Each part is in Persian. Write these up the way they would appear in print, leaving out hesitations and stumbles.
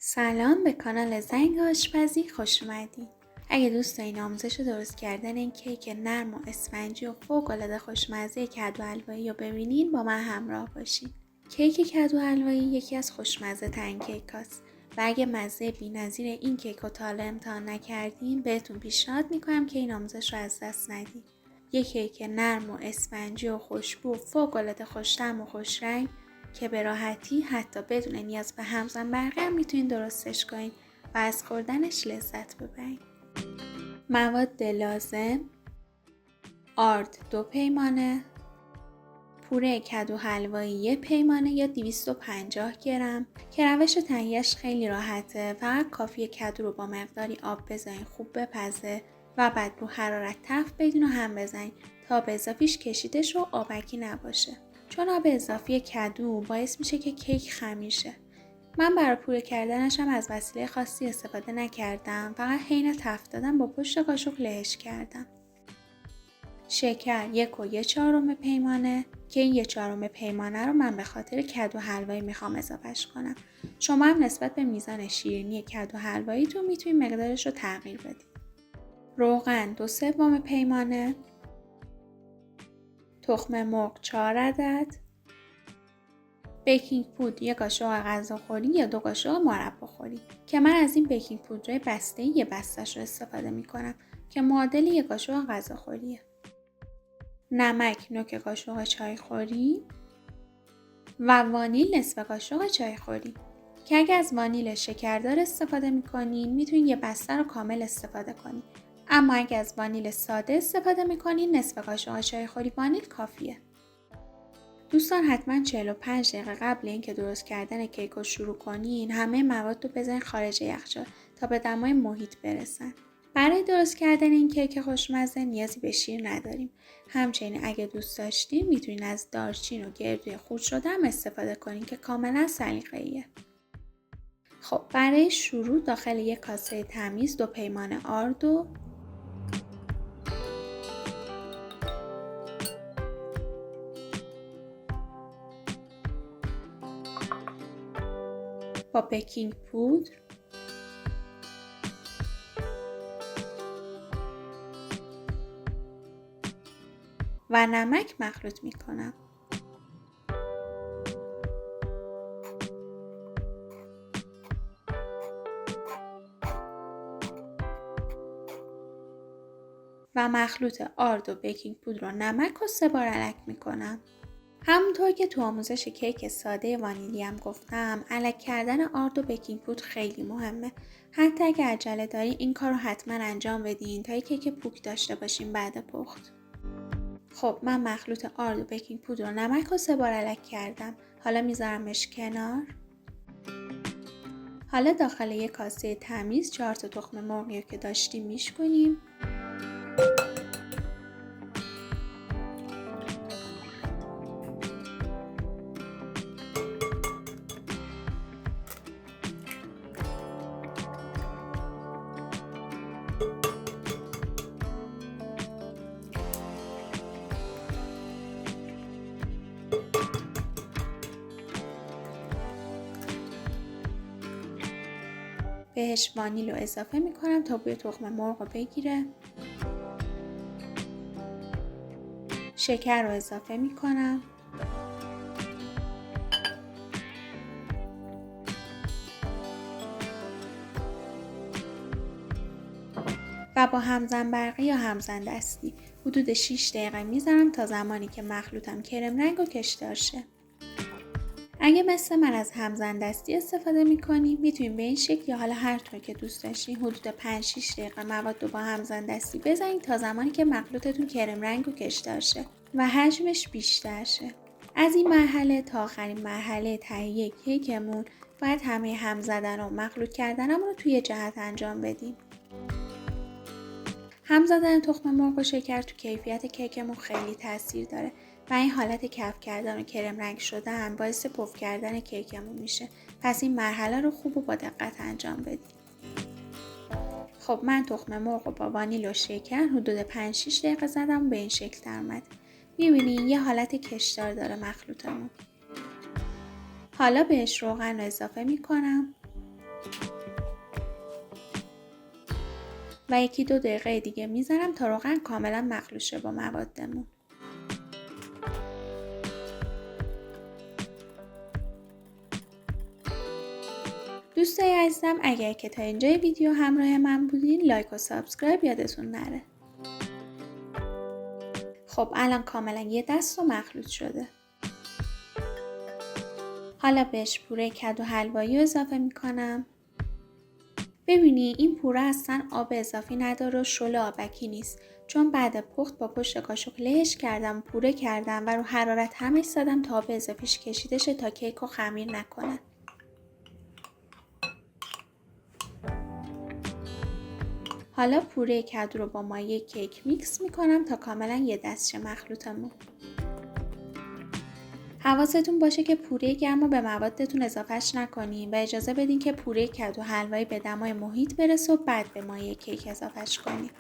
سلام به کانال زنگ آشپزی خوش اومدین. اگه دوست دارین آموزش درست کردن این کیک نرم و اسفنجی و فوق‌العاده خوشمزه کدو حلوایی رو ببینین با من همراه باشین. کیک کدو حلوایی یکی از خوشمزه ترین کیکاست و اگه مزه بی‌نظیر این کیک رو تا حالا امتحان نکردین بهتون پیشنهاد میکنم که این آموزش رو از دست ندین. یک کیک نرم و اسفنجی و خوشبو و فوق‌العاده خوش‌طعم و خوش‌رنگ که به راحتی حتی بدون نیاز به همزن برقی هم میتونین درستش کنین و از خوردنش لذت ببرین. مواد لازم: آرد 2 پیمانه، پوره کدو حلوایی 1 پیمانه یا 250 گرم که روش تهیهش خیلی راحته. فقط کافیه کدو رو با مقداری آب بذارین خوب بپزه و بعد رو حرارت تفت بدین و هم بزنین تا به اضافیش کشیدش و آبکی نباشه. چون آب اضافی کدو باعث میشه که کیک خمیر شه. من برای پوره کردنش هم از وسیله خاصی استفاده نکردم، فقط حین تفت دادم با پشت قاشق لهش کردم. شکر 1.4 پیمانه که این 1/4 پیمانه رو من به خاطر کدو حلوایی میخوام اضافهش کنم. شما هم نسبت به میزان شیرینی کدو حلواییتون میتونید مقدارش رو تغییر بدید. روغن 2/3 پیمانه، تخم مرغ 4 عدد، بیکینگ پودر 1 قاشق غذاخوری یا 2 قاشق مرباخوری که من از این بیکینگ پودر بسته یه بستش رو استفاده میکنم که معادل 1 قاشق غذاخوریه. نمک نوک قاشق چایخوری و وانیل نصف قاشق چایخوری که اگه از وانیل شکردار استفاده میکنین میتونین یه بسته رو کامل استفاده کنین، اما اگه از وانیل ساده استفاده میکنین نصف قاشق چایخوری وانیل کافیه. دوستان حتما 45 دقیقه قبل اینکه درست کردن کیک رو شروع کنین همه مواد رو بذارین خارج یخچال تا به دمای محیط برسن. برای درست کردن این کیک خوشمزه نیازی به شیر نداریم. همچنین اگه دوست داشتین میتونین از دارچین و گردوی خورد شده هم استفاده کنین که کاملا سلیقه‌ایه. خب برای شروع داخل یک کاسه تمیز 2 پیمانه آرد و با بیکینگ پودر و نمک مخلوط میکنم. و مخلوط آرد و بیکینگ پودر و نمک رو 3 بار الک میکنم. همونطور که تو آموزش کیک ساده وانیلی هم گفتم، الک کردن آرد و بیکینگ پودر خیلی مهمه. حتی اگه عجله داری این کار رو حتما انجام بدین تا کیک پوک داشته باشیم بعد پخت. خب من مخلوط آرد و بیکینگ پودر و نمک رو 3 بار الک کردم. حالا میذارمش کنار. حالا داخل یک کاسه تمیز 4 تا تخم مرغی که داشتیم میشکنیم. بهش وانیل رو اضافه میکنم تا بوی تخم مرغ رو بگیره. شکر رو اضافه میکنم. و با همزن برقی یا همزن دستی حدود 6 دقیقه میذارم تا زمانی که مخلوطم کرم رنگ و کشدار شه. اگه مثل من از همزن دستی استفاده میکنیم میتونیم به این شکل یا حالا هر طور که دوست داشتین حدود 5-6 دقیقه مواد رو با همزن دستی بزنید تا زمانی که مخلوطتون کرم رنگ و کشدار شه و حجمش بیشتر شه. از این مرحله تا آخرین مرحله تهیه کیکمون باید همه هم زدن و مخلوط کردنمون رو توی جهت انجام بدیم. هم زدن تخم مرغ و شکر تو کیفیت کیکمون خیلی تاثیر داره و این حالت کف کردن و کرم رنگ شدن باعث پف کردن کیکمون میشه. پس این مرحله رو خوب و با دقت انجام بدید. خب من تخم مرغ رو با وانیل و شکر حدود 5-6 دقیقه زدم و به این شکل در اومد. میبینین یه حالت کشدار داره مخلوطمون. حالا بهش روغن رو اضافه میکنم. و 1-2 دقیقه دیگه میذارم تا روغن کاملا مخلوط شه با موادمون. دوستای عزیزم اگر که تا اینجای ویدیو همراه من بودین لایک و سابسکرایب یادتون نره. خب الان کاملا یه دست رو مخلوط شده. حالا بهش پوره کدو حلوایی رو اضافه میکنم. ببینی این پوره اصلا آب اضافی نداره و شل آبکی نیست، چون بعد پخت با پشت قاشق لهش کردم، پوره کردم و رو حرارت هم ایستادم تا آب اضافیش کشیده شه تا کیک رو خمیر نکنه. حالا پوره کدو رو با مایه کیک میکس میکنم تا کاملا یه دست شه مخلوطمون. حواستون باشه که پوره گرم رو به موادتون اضافهش نکنین و اجازه بدین که پوره کدو حلوایی به دمای محیط برسه و بعد به مایه کیک اضافهش کنین.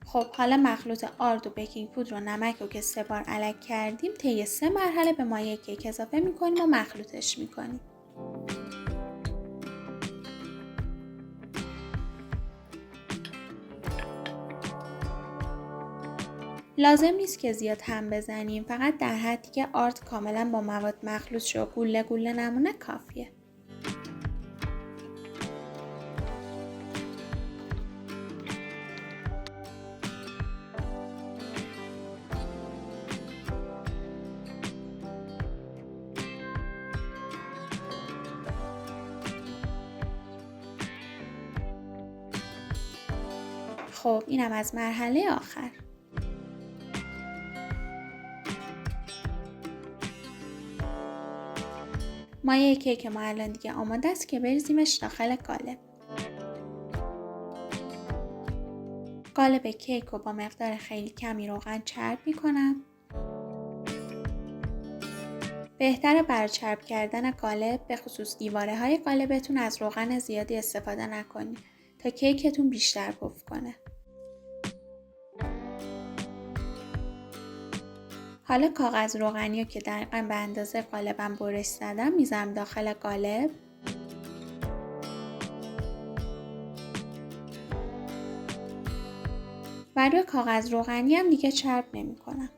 خب حالا مخلوط آرد و بیکینگ پودر و نمک رو که 3 بار الک کردیم طی 3 مرحله به مایه کیک اضافه میکنیم و مخلوطش میکنیم. لازم نیست که زیاد هم بزنیم، فقط در حدی که آرد کاملا با مواد مخلوط شه و گوله گوله نمونه کافیه. خب اینم از مرحله آخر. مایه کیک ما الان دیگه آماده است که بریزیمش داخل قالب. قالب کیک رو با مقدار خیلی کمی روغن چرب میکنم. بهتره برای چرب کردن قالب به خصوص دیواره های قالبتون از روغن زیادی استفاده نکنید تا کیکتون بیشتر پف کنه. حالا کاغذ روغنی رو که دقیقاً به اندازه قالبم برش زدم میذارم داخل قالب. و روی کاغذ روغنی هم دیگه چرب نمی کنم.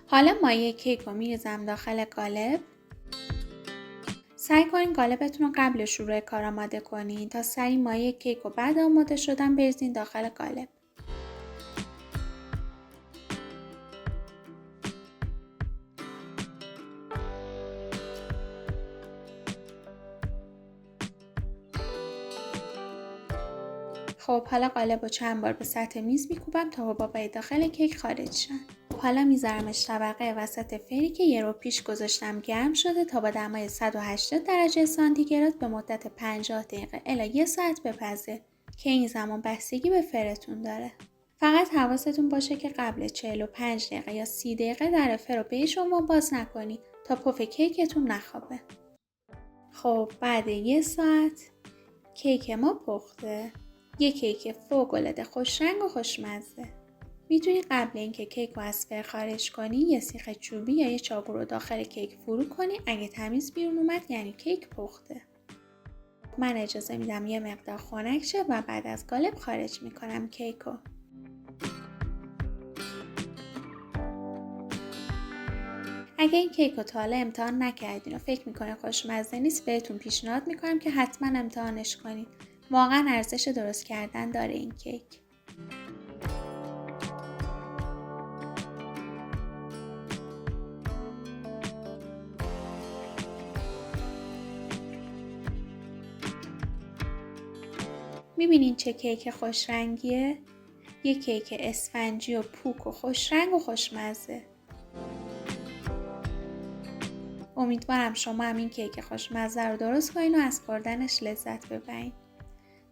حالا مایه کیک رو میریزم داخل قالب. سعی کنین قالبتون رو قبل شروع کار آماده کنین تا سریع مایه کیک رو بعد آماده شدن بریزین داخل قالب. خب حالا قالب رو چند بار به سطح میز میکوبم تا حبابای داخل کیک خارج شن. حالا میذارمش طبقه وسط فری که یه رو پیش گذاشتم گرم شده تا با دمای 180 درجه سانتیگراد به مدت 50 دقیقه الی 1 ساعت بپزه که این زمان بستگی به فرتون داره. فقط حواستون باشه که قبل 45 دقیقه یا 30 دقیقه در فر رو به شما باز نکنید تا پف کیکتون نخوابه. خب بعد 1 ساعت کیک ما پخته. یه کیک فوق‌العاده خوشرنگ و خوشمزه. میتونی قبل اینکه کیک رو از فر خارج کنی یه سیخ چوبی یا یه چاقو رو داخل کیک فرو کنی. اگه تمیز بیرون اومد یعنی کیک پخته. من اجازه میدم یه مقدار خنک شه و بعد از قالب خارج میکنم کیک رو. اگه این کیک رو تا حالا امتحان نکردین و فکر میکنین خوشمزه نیست بهتون پیشنهاد میکنم که حتما امتحانش کنید. واقعا ارزش درست کردن داره این کیک. میبینین چه کیک خوشرنگیه؟ یه کیک اسفنجی و پوک و خوشرنگ و خوشمزه. امیدوارم شما هم این کیک خوشمزه رو درست کنین و از خوردنش لذت ببرین.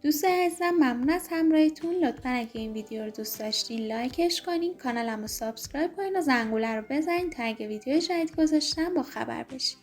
دوستای عزیزم ممنون از همراهیتون. لطفا اگه این ویدیو رو دوست داشتین لایکش کنین، کانالمو سابسکرایب کنین و زنگوله رو بزنین تا اگه ویدیو جدید گذاشتم با خبر بشین.